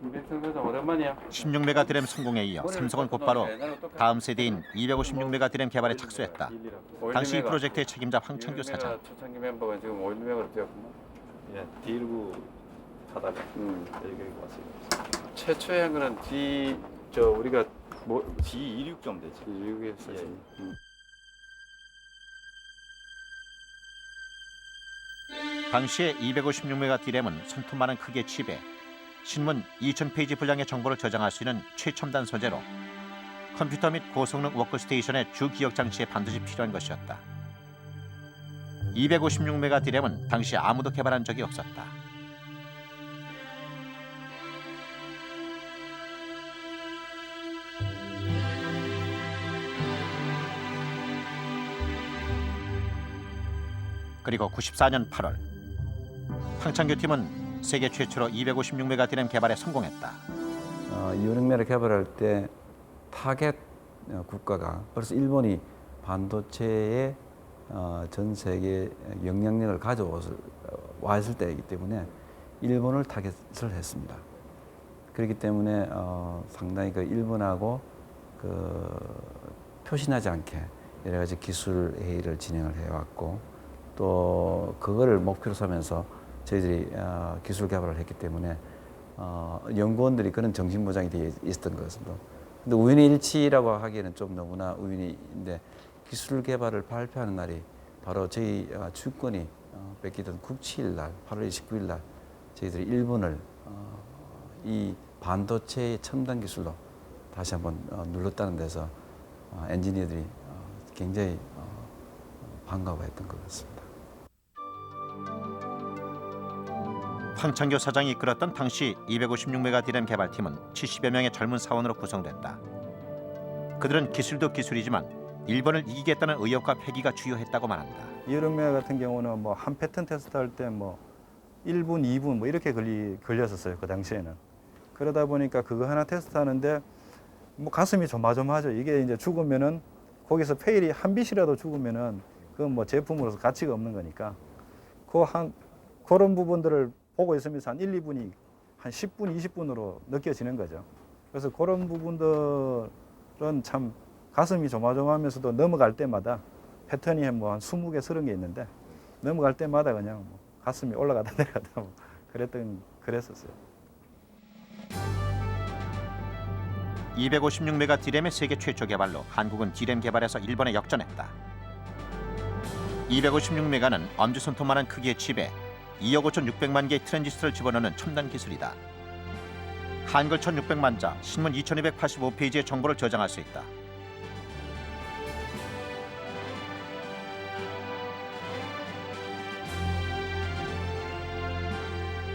오랜만이야. 16메가 디램 성공에 이어 삼성은 곧바로 다음 세대인 256메가 디램 개발에 착수했다. 당시 이 프로젝트의 책임자 황창규 사장. 초창기 멤버가 지금 5.16으로 뛰었구나. 예, D19 하다가 여기 왔어요. 최초에 한 거는 우리가 D26 정도 되지. D6이었어요. 당시의 256메가 디램은 손톱만한 크기의 칩에 신문 2000페이지 분량의 정보를 저장할 수 있는 최첨단 소재로 컴퓨터 및 고성능 워크스테이션의 주 기억 장치에 반드시 필요한 것이었다. 256메가 D램은 당시 아무도 개발한 적이 없었다. 그리고 94년 8월 황창규 팀은 세계 최초로 256메가 D램 개발에 성공했다. 256메가를 개발할 때 타겟 국가가 벌써 일본이 반도체의 전 세계 영향력을 가져와 있을 때이기 때문에 일본을 타겟을 했습니다. 그렇기 때문에 상당히 그 일본하고 표신하지 않게 여러 가지 기술 회의를 진행을 해왔고 또 그거를 목표로 삼면서 저희들이 기술 개발을 했기 때문에 연구원들이 그런 정신 보장이 되어 있었던 것 같습니다. 근데 우연의 일치라고 하기에는 좀 너무나 우연인데 기술 개발을 발표하는 날이 바로 저희 주권이 뺏기던 9.7일 날 8월 29일 날 저희들이 일본을 이 반도체의 첨단 기술로 다시 한번 눌렀다는 데서 엔지니어들이 굉장히 반가워했던 것 같습니다. 황창규 사장이 이끌었던 당시 256메가 D램 개발팀은 70여 명의 젊은 사원으로 구성됐다. 그들은 기술도 기술이지만 일본을 이기겠다는 의욕과 패기가 주요했다고 말한다. 256메가 같은 경우는 뭐 한 패턴 테스트 할 때 뭐 1분, 2분 뭐 이렇게 걸렸었어요. 그 당시에는. 그러다 보니까 그거 하나 테스트하는데 뭐 가슴이 조마조마하죠. 이게 이제 죽으면은 거기서 페일이 한 빛이라도 죽으면은 그건 뭐 제품으로서 가치가 없는 거니까 그런 부분들을 보고 있으면서 한 1, 2분이 한 10분, 20분으로 느껴지는 거죠. 그래서 그런 부분들은 참 가슴이 조마조마하면서도 넘어갈 때마다 패턴이 뭐 한 20개, 30개 있는데 넘어갈 때마다 그냥 뭐 가슴이 올라가다 내려가다 뭐 그랬었어요. 256메가 D램의 세계 최초 개발로 한국은 D램 개발에서 일본에 역전했다. 256메가는 엄지손톱만한 크기의 칩에 2억 5,600만 개의 트랜지스터를 집어넣는 첨단 기술이다. 한글 1,600만 자, 신문 2,285페이지의 정보를 저장할 수 있다.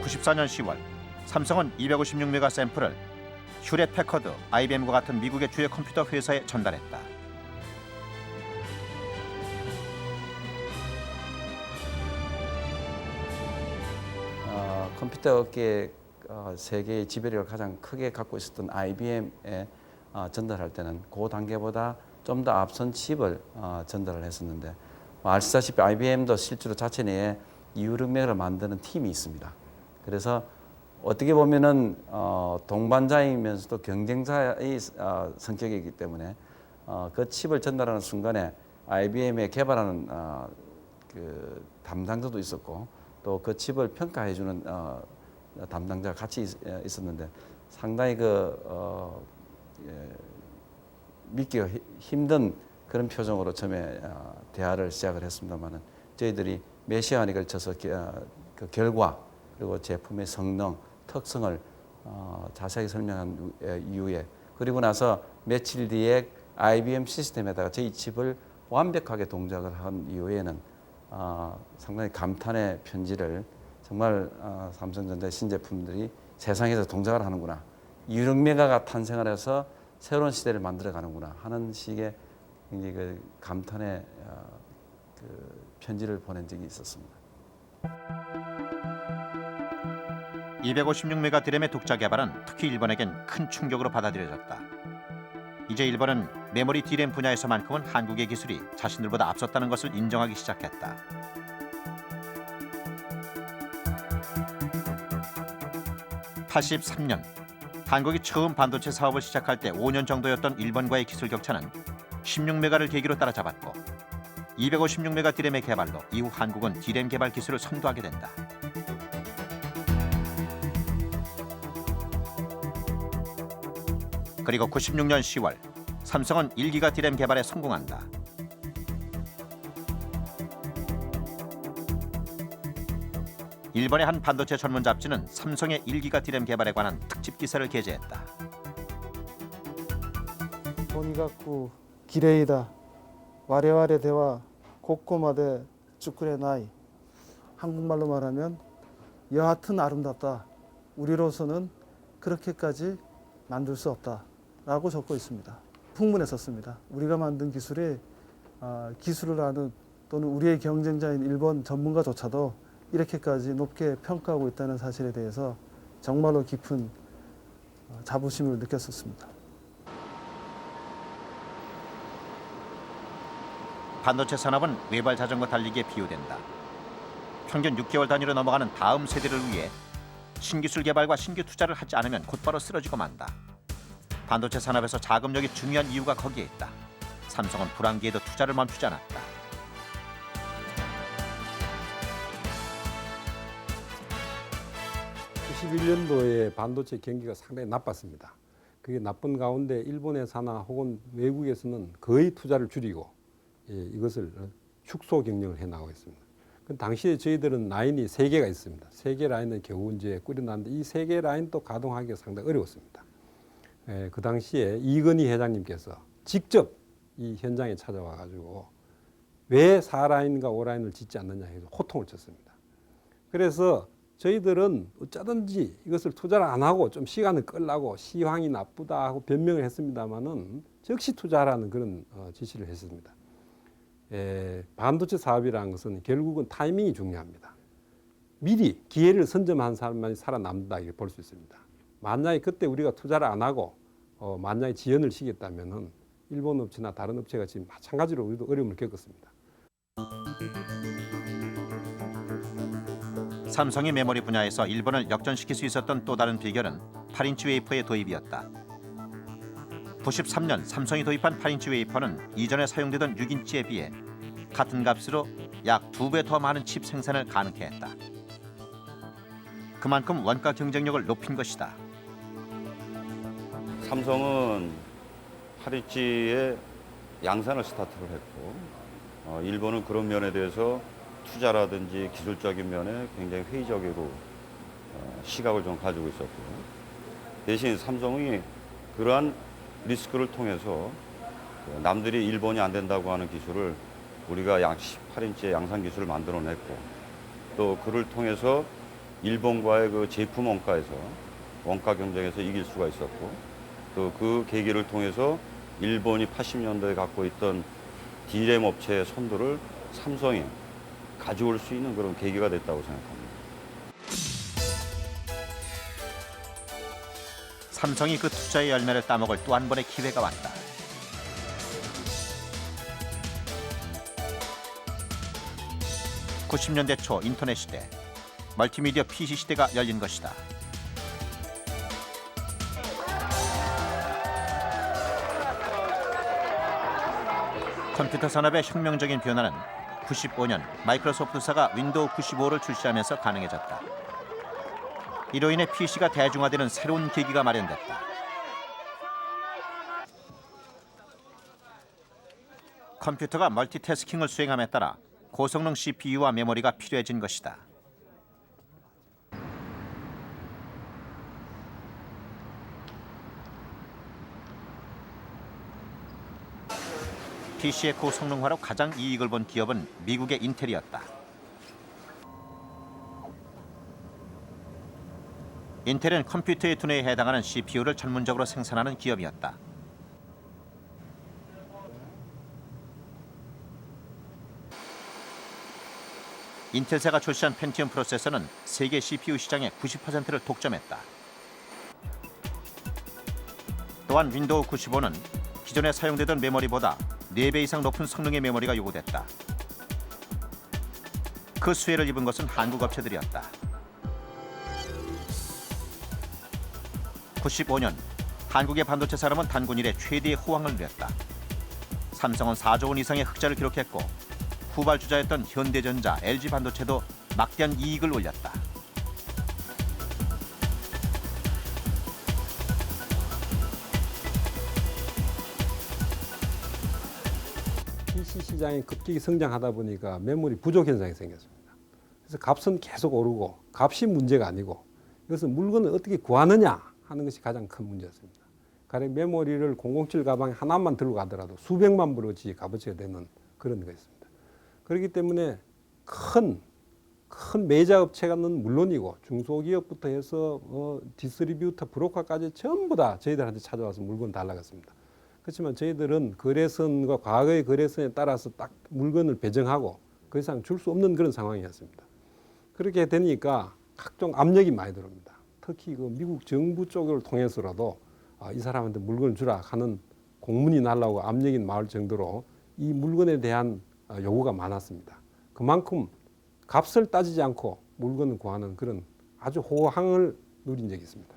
(94년 10월) 삼성은 256메가 샘플을 휴렛 패커드, IBM과 같은 미국의 주요 컴퓨터 회사에 전달했다. 컴퓨터 업계의 세계의 지배력을 가장 크게 갖고 있었던 IBM에 전달할 때는 그 단계보다 좀 더 앞선 칩을 전달을 했었는데 아시다시피 IBM도 실제로 자체 내에 256메가를 만드는 팀이 있습니다. 그래서 어떻게 보면은 동반자이면서도 경쟁자의 성격이기 때문에 그 칩을 전달하는 순간에 IBM에 개발하는 그 담당자도 있었고 또 그 칩을 평가해주는 담당자가 같이 있었는데 상당히 믿기가 힘든 그런 표정으로 처음에 대화를 시작을 했습니다만은 저희들이 몇 시간에 걸쳐서 그 결과 그리고 제품의 성능, 특성을 자세하게 설명한 이후에 그리고 나서 며칠 뒤에 IBM 시스템에다가 저희 칩을 완벽하게 동작을 한 이후에는 상당히 감탄의 편지를 정말 삼성전자의 신제품들이 세상에서 동작을 하는구나. 256메가가 탄생을 해서 새로운 시대를 만들어 가는구나 하는 식의 굉장히 그 감탄의 그 편지를 보낸 적이 있었습니다. 256메가 D램의 독자 개발은 특히 일본에겐 큰 충격으로 받아들여졌다. 이제 일본은 메모리 D램 분야에서만큼은 한국의 기술이 자신들보다 앞섰다는 것을 인정하기 시작했다. (83년) 한국이 처음 반도체 사업을 시작할 때 5년 정도였던 일본과의 기술 격차는 16메가를 계기로 따라잡았고 256메가 D램의 개발로 이후 한국은 D램 개발 기술을 선도하게 된다. 그리고 96년 10월 삼성은 1기가 D램 개발에 성공한다. 일본의 한 반도체 전문 잡지는 삼성의 1기가 D램 개발에 관한 특집 기사를 게재했다. とにかく綺麗だ。我々ではここまで作れない。 한국말로 말하면 여하튼 아름답다. 우리로서는 그렇게까지 만들 수 없다라고 적고 있습니다. 풍문했었습니다. 우리가 만든 기술이 기술을 아는 또는 우리의 경쟁자인 일본 전문가조차도 이렇게까지 높게 평가하고 있다는 사실에 대해서 정말로 깊은 자부심을 느꼈었습니다. 반도체 산업은 외발 자전거 달리기에 비유된다. 평균 6개월 단위로 넘어가는 다음 세대를 위해 신기술 개발과 신규 투자를 하지 않으면 곧바로 쓰러지고 만다. 반도체 산업에서 자금력이 중요한 이유가 거기에 있다. 삼성은 불황기에도 투자를 멈추지 않았다. 91년도에 반도체 경기가 상당히 나빴습니다. 그게 나쁜 가운데 일본 회사나 혹은 외국에서는 거의 투자를 줄이고 이것을 축소 경영을 해나가고 있습니다. 그 당시에 저희들은 라인이 3개가 있습니다. 3개 라인은 겨우 이제 꾸려놨는데 이 3개 라인도 가동하기가 상당히 어려웠습니다. 그 당시에 이건희 회장님께서 직접 이 현장에 찾아와 가지고 왜 4라인과 5라인을 짓지 않느냐 해서 호통을 쳤습니다. 그래서 저희들은 어쩌든지 이것을 투자를 안 하고 좀 시간을 끌라고 시황이 나쁘다 하고 변명을 했습니다마는 즉시 투자하라는 그런 지시를 했습니다. 반도체 사업이라는 것은 결국은 타이밍이 중요합니다. 미리 기회를 선점한 사람만이 살아남는다 이렇게 볼 수 있습니다. 만약에 그때 우리가 투자를 안 하고 만약에 지연을 시켰다면은 일본 업체나 다른 업체가 지금 마찬가지로 우리도 어려움을 겪었습니다. 삼성이 메모리 분야에서 일본을 역전시킬 수 있었던 또 다른 비결은 8인치 웨이퍼의 도입이었다. 93년 삼성이 도입한 8인치 웨이퍼는 이전에 사용되던 6인치에 비해 같은 값으로 약 2배 더 많은 칩 생산을 가능케 했다. 그만큼 원가 경쟁력을 높인 것이다. 삼성은 8인치의 양산을 스타트를 했고 일본은 그런 면에 대해서 투자라든지 기술적인 면에 굉장히 회의적으로 시각을 좀 가지고 있었고 대신 삼성이 그러한 리스크를 통해서 남들이 일본이 안 된다고 하는 기술을 우리가 약 18인치의 양산 기술을 만들어냈고 또 그를 통해서 일본과의 그 제품 원가에서 원가 경쟁에서 이길 수가 있었고 또 그 계기를 통해서 일본이 80년대에 갖고 있던 D램 업체의 선두를 삼성이 가져올 수 있는 그런 계기가 됐다고 생각합니다. 삼성이 그 투자의 열매를 따먹을 또 한 번의 기회가 왔다. (90년대) 초 인터넷 시대, 멀티미디어 PC 시대가 열린 것이다. 컴퓨터 산업의 혁명적인 변화는 95년 마이크로소프트사가 윈도우 95를 출시하면서 가능해졌다. 이로 인해 PC가 대중화되는 새로운 계기가 마련됐다. 컴퓨터가 멀티태스킹을 수행함에 따라 고성능 CPU와 메모리가 필요해진 것이다. PC의 고성능화로 가장 이익을 본 기업은 미국의 인텔이었다. 인텔은 컴퓨터의 두뇌에 해당하는 CPU를 전문적으로 생산하는 기업이었다. 인텔사가 출시한 펜티엄 프로세서는 세계 CPU 시장의 90%를 독점했다. 또한 윈도우 95는 기존에 사용되던 메모리보다 4배 이상 높은 성능의 메모리가 요구됐다. 그 수혜를 입은 것은 한국 업체들이었다. 95년 한국의 반도체 산업은 단군 이래 최대의 호황을 누렸다. 삼성은 4조 원 이상의 흑자를 기록했고 후발주자였던 현대전자, LG반도체도 막대한 이익을 올렸다. PC 시장이 급격히 성장하다 보니까 메모리 부족 현상이 생겼습니다. 그래서 값은 계속 오르고 값이 문제가 아니고 이것은 물건을 어떻게 구하느냐 하는 것이 가장 큰 문제였습니다. 가령 메모리를 007 가방에 하나만 들고 가더라도 수백만 불어치 값어치가 되는 그런 거였습니다. 그렇기 때문에 큰 매자업체는 물론이고 중소기업부터 해서 디스트리뷰터, 브로커까지 전부 다 저희들한테 찾아와서 물건 달라갔습니다. 그렇지만 저희들은 거래선과 과거의 거래선에 따라서 딱 물건을 배정하고 그 이상 줄 수 없는 그런 상황이었습니다. 그렇게 되니까 각종 압력이 많이 들어옵니다. 특히 그 미국 정부 쪽을 통해서라도 이 사람한테 물건을 주라 하는 공문이 날라오고 압력이 나올 정도로 이 물건에 대한 요구가 많았습니다. 그만큼 값을 따지지 않고 물건을 구하는 그런 아주 호황을 누린 적이 있습니다.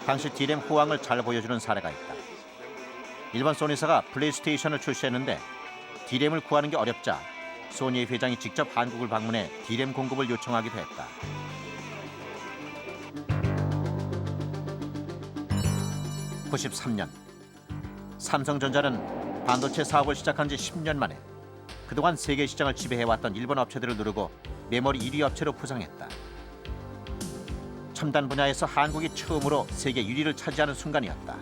당시 D램 호황을 잘 보여주는 사례가 있다. 일본 소니사가 플레이스테이션을 출시했는데 D램을 구하는 게 어렵자 소니의 회장이 직접 한국을 방문해 D램 공급을 요청하기도 했다. (1993년) 삼성전자는 반도체 사업을 시작한 지 10년 만에 그동안 세계 시장을 지배해왔던 일본 업체들을 누르고 메모리 1위 업체로 부상했다. 첨단 분야에서 한국이 처음으로 세계 1위를 차지하는 순간이었다.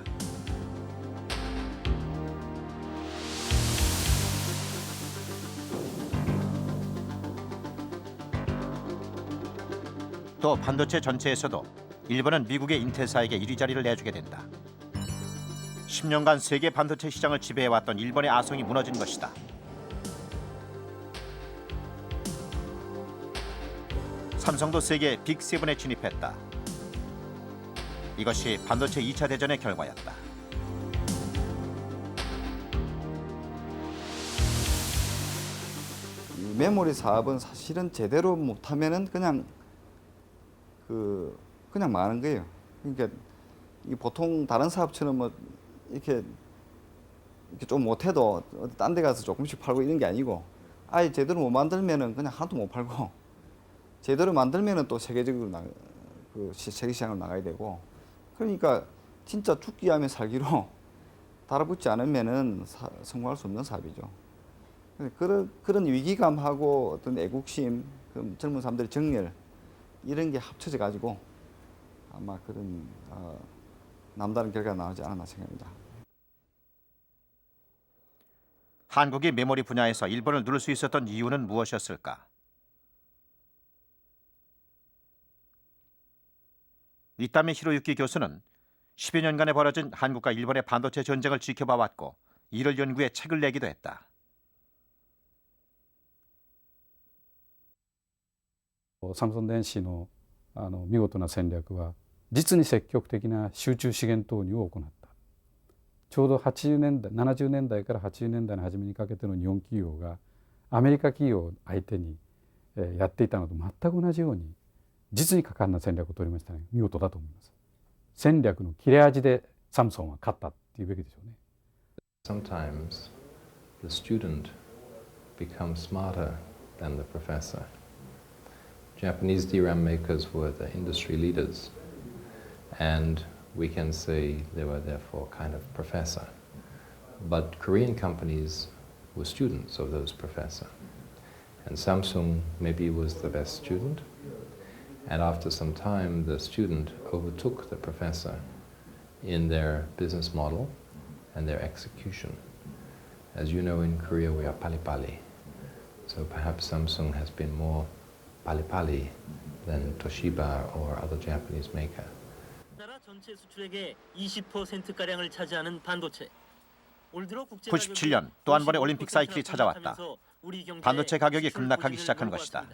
또 반도체 전체에서도 일본은 미국의 인텔사에게 1위 자리를 내주게 된다. 10년간 세계 반도체 시장을 지배해왔던 일본의 아성이 무너진 것이다. 삼성도 세계 빅7에 진입했다. 이것이 반도체 2차 대전의 결과였다. 이 메모리 사업은 사실은 제대로 못하면은 그냥 망하는 거예요. 그러니까 이 보통 다른 사업처럼 뭐 이렇게 좀 못해도 어디 딴 데 가서 조금씩 팔고 이런 게 아니고 아예 제대로 못 만들면은 그냥 하나도 못 팔고 제대로 만들면은 또 세계적으로 세계 시장으로 나가야 되고 그러니까 진짜 죽기 위하며 살기로 달아붙지 않으면은 성공할 수 없는 사업이죠. 그런 위기감하고 어떤 애국심, 젊은 사람들의 정열 이런 게 합쳐져 가지고 아마 그런 남다른 결과가 나오지 않았나 생각합니다. 한국이 메모리 분야에서 일본을 누를 수 있었던 이유는 무엇이었을까? 이타미 히로유키 교수는 10여 년간에 벌어진 한국과 일본의 반도체 전쟁을 지켜봐왔고 이를 연구해 책을 내기도 했다. サムソン電子の見事な戦略は実に積極的な集中資源投入を行った。ちょうど70年代から80年代の初めにかけての日本企業がアメリカ企業を相手にやっていたのと全く同じように実に果敢な戦略を取りましたね。見事だと思います。戦略の切れ味でサムソンは勝ったっていうべきでしょうね。Sometimes the student becomes smarter than the professor. Japanese DRAM makers were the industry leaders, and we can say they were therefore kind of professor. But Korean companies were students of those professors. And Samsung maybe was the best student, and after some time the student overtook the professor in their business model and their execution. As you know, in Korea we are pali-pali, so perhaps Samsung has been more pali-pali than Toshiba or other Japanese maker. 나라 전체 수출액의 20%가량을 차지하는 반도체. 97년 또 한 번의 올림픽 사이클이 찾아왔다. 반도체 가격이 급락하기 시작한 것이다.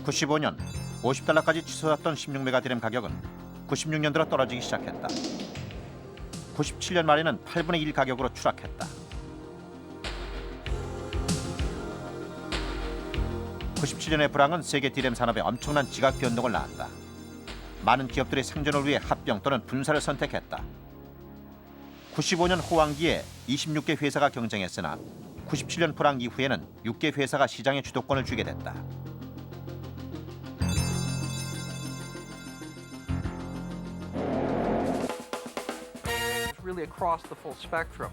95년 50달러까지 치솟았던 16메가 DRAM 가격은 96년 들어 떨어지기 시작했다. 97년 말에는 8분의 1 가격으로 추락했다. 97년의 불황은 세계 DRAM 산업에 엄청난 지각 변동을 낳았다. 많은 기업들의 생존을 위해 합병 또는 분사를 선택했다. 95년 호황기에 26개 회사가 경쟁했으나 97년 불황 이후에는 6개 회사가 시장의 주도권을 쥐게 됐다. Really across the full spectrum.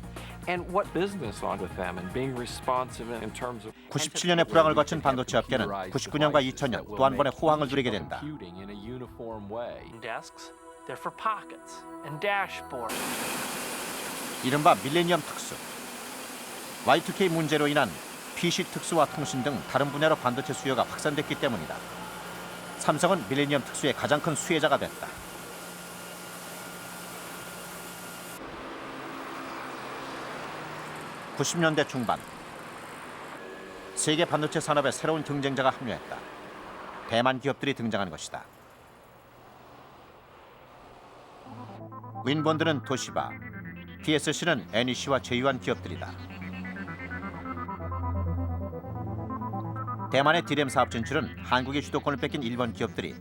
and what business on with them and being responsive in terms of 97년의 불황을 거친 반도체 업계는 99년과 2000년 또 한 번의 호황을 누리게 된다. computing in a uniform way. Desks, they're for pockets and dashboards. 이른바 밀레니엄 특수. Y2K 문제로 인한 PC 특수와 통신 등 다른 분야로 반도체 수요가 확산됐기 때문이다. 삼성은 밀레니엄 특수의 가장 큰 수혜자가 됐다. (90년대) 중반 세계 반도체 산업에 새로운 경쟁자가 합류했다. 대만 기업들이 등장한 것이다. 윈본드는 도시바, TSC는 NEC와 제휴한 기업들이다. 대만의 디램 사업 진출은 한국의 주도권을 뺏긴 일본 기업들이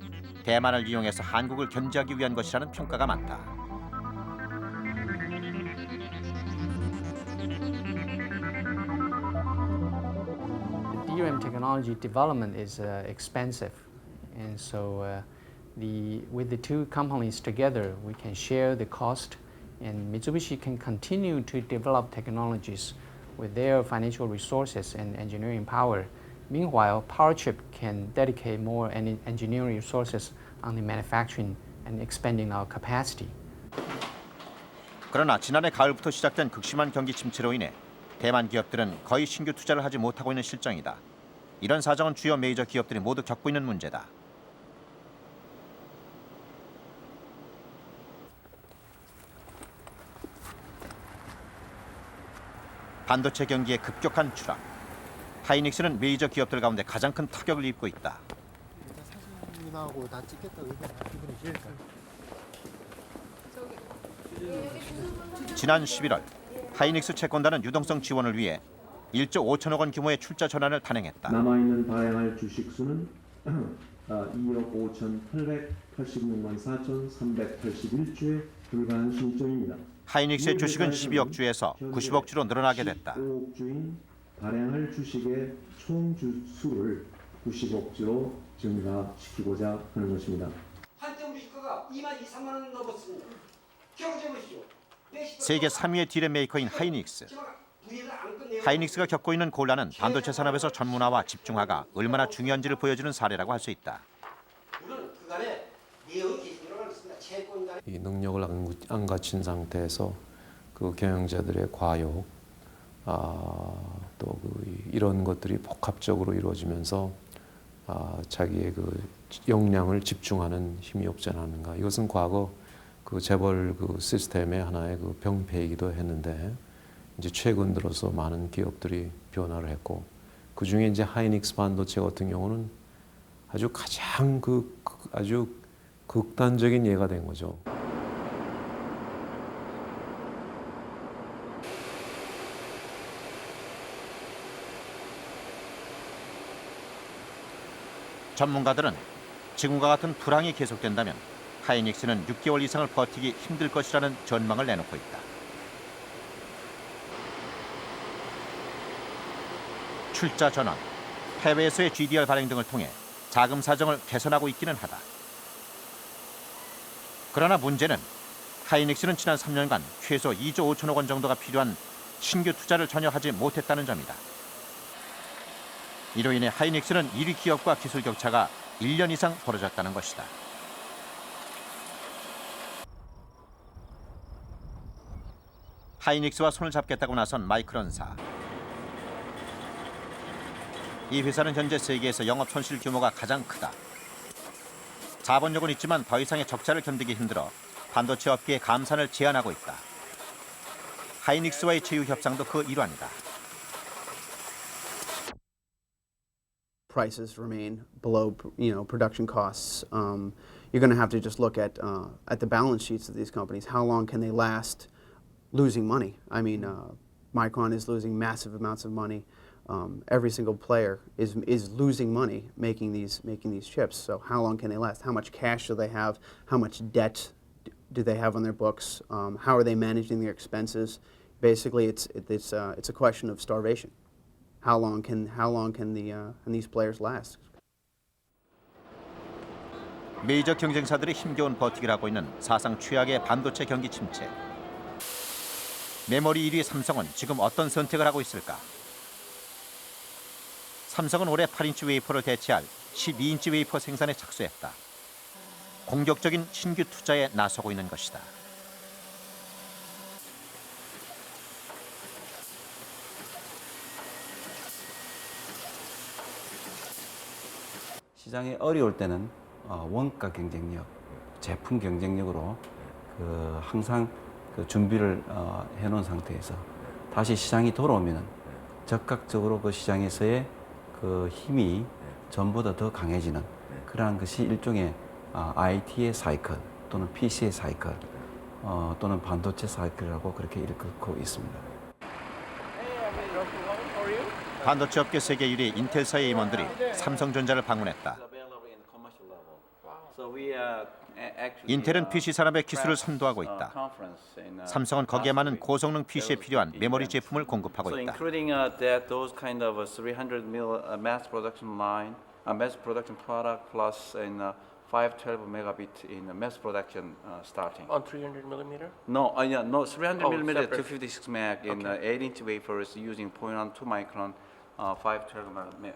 대만을 이용해서 한국을 견제하기 위한 것이라는 평가가 많다. DRAM technology development is expensive, and so with the two companies together, we can share the cost, and Mitsubishi can continue to develop technologies with their financial resources and engineering power. Meanwhile, PowerChip can dedicate more engineering resources on the manufacturing and expanding our capacity. 그러나 지난해 가을부터 시작된 극심한 경기 침체로 인해 대만 기업들은 거의 신규 투자를 하지 못하고 있는 실정이다. 이런 사정은 주요 메이저 기업들이 모두 겪고 있는 문제다. 반도체 경기의 급격한 추락. 하이닉스는 메이저 기업들 가운데 가장 큰 타격을 입고 있다. 사진하고 다 찍겠다고 기분이 싫을까? 지난 11월 하이닉스 채권단은 유동성 지원을 위해 1조 5천억 원 규모의 출자 전환을 단행했다. 남아있는 발행할 주식수는 2억 5,886만 4,381주에 불과한 실정입니다. 하이닉스의 주식은 12억 주에서 90억 주로 늘어나게 됐다. 15억 주인 발행할 주식의 총 주수를 90억 주로 증가시키고자 하는 것입니다. 한때 우리 주가가 2만 2, 3만 원 넘었습니다. 기억해 보십시오. 세계 3위의 디램 메이커인 하이닉스. 하이닉스가 겪고 있는 곤란은 반도체 산업에서 전문화와 집중화가 얼마나 중요한지를 보여주는 사례라고 할 수 있다. 물론 그간에 내용이 계속 들어가겠습니다. 채권단 이 능력을 안 갖춘 상태에서 그 경영자들의 과욕, 또 이런 것들이 복합적으로 이루어지면서 자기의 그 역량을 집중하는 힘이 없지 않았는가. 이것은 과거 그 재벌 그 시스템의 하나의 그 병폐이기도 했는데 이제 최근 들어서 많은 기업들이 변화를 했고 그 중에 이제 하이닉스 반도체 같은 경우는 아주 가장 아주 극단적인 예가 된 거죠. 전문가들은 지금과 같은 불황이 계속된다면 하이닉스는 6개월 이상을 버티기 힘들 것이라는 전망을 내놓고 있다. 출자 전환, 해외에서의 GDR 발행 등을 통해 자금 사정을 개선하고 있기는 하다. 그러나 문제는 하이닉스는 지난 3년간 최소 2조 5천억 원 정도가 필요한 신규 투자를 전혀 하지 못했다는 점이다. 이로 인해 하이닉스는 1위 기업과 기술 격차가 1년 이상 벌어졌다는 것이다. 하이닉스와 손을 잡겠다고 나선 마이크론사. 이 회사는 현재 세계에서 영업 손실 규모가 가장 크다. 자본력은 있지만 더 이상의 적자를 견디기 힘들어 반도체 업계의 감산을 제한하고 있다. 하이닉스와의 제휴 협상도 그 일환이다. Prices remain below, production costs. You're going to have to just look at the balance sheets of these companies. How long can they last losing money? I mean, Micron is losing massive amounts of money. Every single player is losing money making these chips. So how long can they last? How much cash do they have? How much debt do they have on their books? How are they managing their expenses? Basically, it's a question of starvation. How long can these players last? 메이저 경쟁사들이 힘겨운 버티기를 하고 있는 사상 최악의 반도체 경기 침체. 메모리 1위 삼성은 지금 어떤 선택을 하고 있을까? 삼성은 올해 8인치 웨이퍼를 대체할 12인치 웨이퍼 생산에 착수했다. 공격적인 신규 투자에 나서고 있는 것이다. 시장이 어려울 때는 원가 경쟁력, 제품 경쟁력으로 항상 준비를 해놓은 상태에서 다시 시장이 돌아오면은 적극적으로 그 시장에서의 그 힘이 전보다 더 강해지는 그러한 것이 일종의 IT의 사이클 또는 PC의 사이클 또는 반도체 사이클이라고 그렇게 일컫고 있습니다. 반도체 업계 세계 1위 인텔사의 임원들이 삼성전자를 방문했다. 인텔은 PC 산업의 기술을 선도하고 있다. 삼성은 거기에 많은 고성능 PC에 필요한 메모리 제품을 공급하고 있다. those kind of 300 mil mass production line, mass production product plus in 512 megabit in mass production starting. On 300 millimeter? No, no 300 millimeter separate. 256 meg in 8-inch wafers using 0.12 micron. 512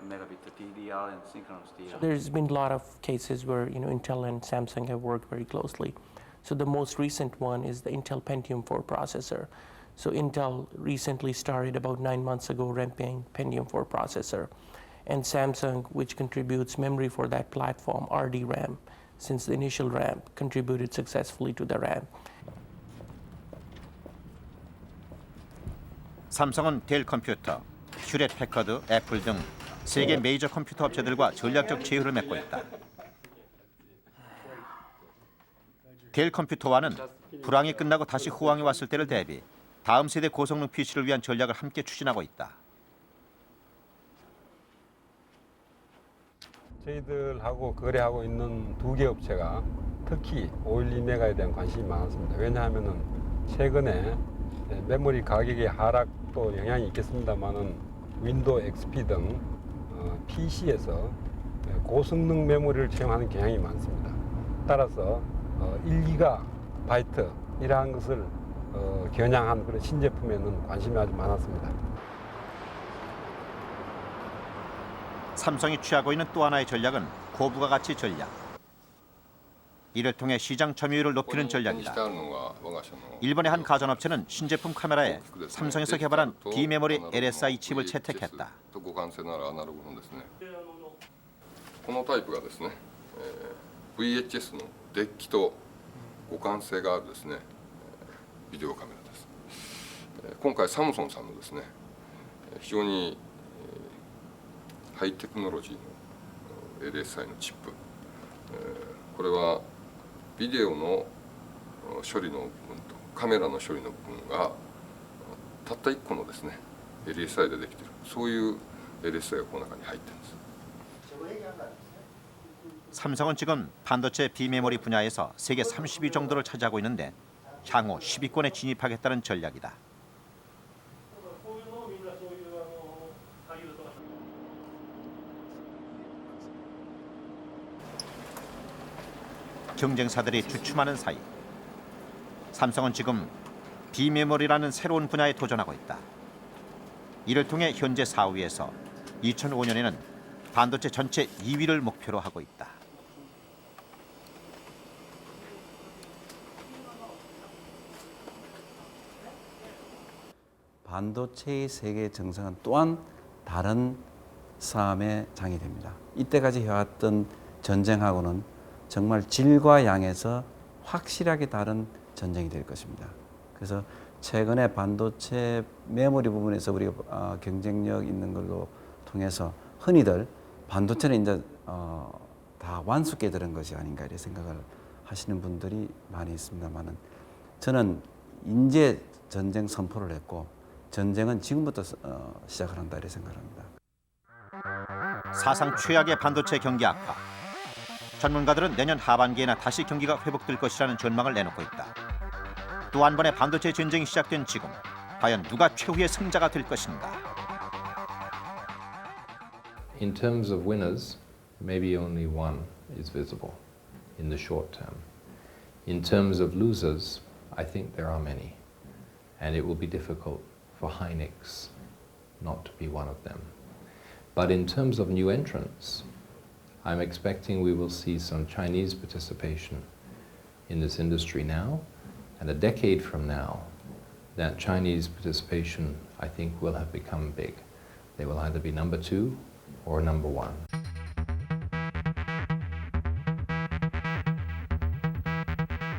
megabit DDR and synchronous DDR. There's been a lot of cases where Intel and Samsung have worked very closely. So the most recent one is the Intel Pentium 4 processor. So Intel recently started about 9 months ago ramping Pentium 4 processor. And Samsung, which contributes memory for that platform, RDRAM, since the initial ramp, contributed successfully to the ramp. 삼성은 델 컴퓨터, 휴렛 패커드, 애플 등 세계 메이저 컴퓨터 업체들과 전략적 제휴를 맺고 있다. 델 컴퓨터와는 불황이 끝나고 다시 호황이 왔을 때를 대비 다음 세대 고성능 PC를 위한 전략을 함께 추진하고 있다. 저희들하고 거래하고 있는 두 개 업체가 특히 512메가에 대한 관심이 많았습니다. 왜냐하면 최근에 메모리 가격의 하락도 영향이 있겠습니다만은 윈도우 XP 등 PC에서 고성능 메모리를 채용하는 경향이 많습니다. 따라서 1GB 이러한 것을 겨냥한 그런 신제품에는 관심이 아주 많았습니다. 삼성이 취하고 있는 또 하나의 전략은 고부가 가치 전략. 이를 통해 시장 점유율을 높이는 전략이다. 일본의 한 가전업체는 신제품 카메라에 삼성에서 개발한 D메모리 LSI 칩을 채택했다. このタイプがですね、VHS のデッキと互換性があるですね、ビデオカメラです。今回サムソンさんのですね、非常にハイテクノロジーの LSI のチップ、これはビデオの処理の部分とカメラの処理の部分がたった1個のですね LSI でできている、そういう LSI がこの中に入っています。 삼성은 지금 반도체 비메모리 분야에서 세계 30위 정도를 차지하고 있는데 향후 10위권에 진입하겠다는 전략이다. 경쟁사들이 주춤하는 사이 삼성은 지금 비메모리라는 새로운 분야에 도전하고 있다. 이를 통해 현재 4위에서 2005년에는 반도체 전체 2위를 목표로 하고 있다. 반도체의 세계 정상은 또한 다른 싸움의 장이 됩니다. 이때까지 해왔던 전쟁하고는 정말 질과 양에서 확실하게 다른 전쟁이 될 것입니다. 그래서 최근에 반도체 메모리 부분에서 우리가 경쟁력 있는 걸로 통해서 흔히들 반도체는 이제 다 완숙해 들은 것이 아닌가 이렇게 생각을 하시는 분들이 많이 있습니다만은 저는 인재 전쟁 선포를 했고 전쟁은 지금부터 시작을 한다 이렇게 생각합니다. 사상 최악의 반도체 경기 악화. 전문가들은 내년 하반기에나 다시 경기가 회복될 것이라는 전망을 내놓고 있다. 또 한 번의 반도체 전쟁이 시작된 지금 과연 누가 최후의 승자가 될 것인가? In terms of winners, maybe only one is visible in the short term. In terms of losers, I think there are many. and it will be difficult for Hynix not to be one of them. But in terms of new entrants, I'm expecting we will see some Chinese participation in this industry now, and a decade from now, that Chinese participation, I think, will have become big. They will either be number 2 or number 1.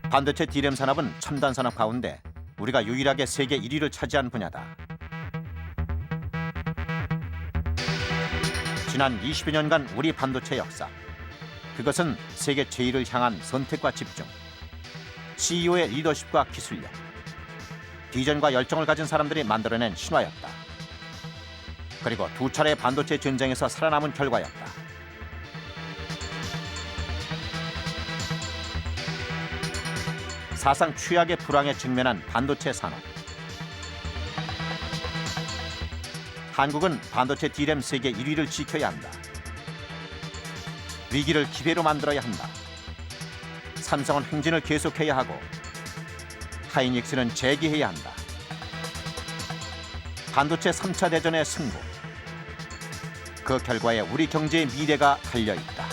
반도체 D램 산업은 첨단 산업 가운데 우리가 유일하게 세계 1위를 차지한 분야다. 지난 20여 년간 우리 반도체 역사, 그것은 세계 제1을 향한 선택과 집중, CEO의 리더십과 기술력, 비전과 열정을 가진 사람들이 만들어낸 신화였다. 그리고 두 차례의 반도체 전쟁에서 살아남은 결과였다. 사상 최악의 불황에 직면한 반도체 산업. 한국은 반도체 D램 세계 1위를 지켜야 한다. 위기를 기회로 만들어야 한다. 삼성은 행진을 계속해야 하고 하이닉스는 재기해야 한다. 반도체 3차 대전의 승부. 그 결과에 우리 경제의 미래가 달려있다.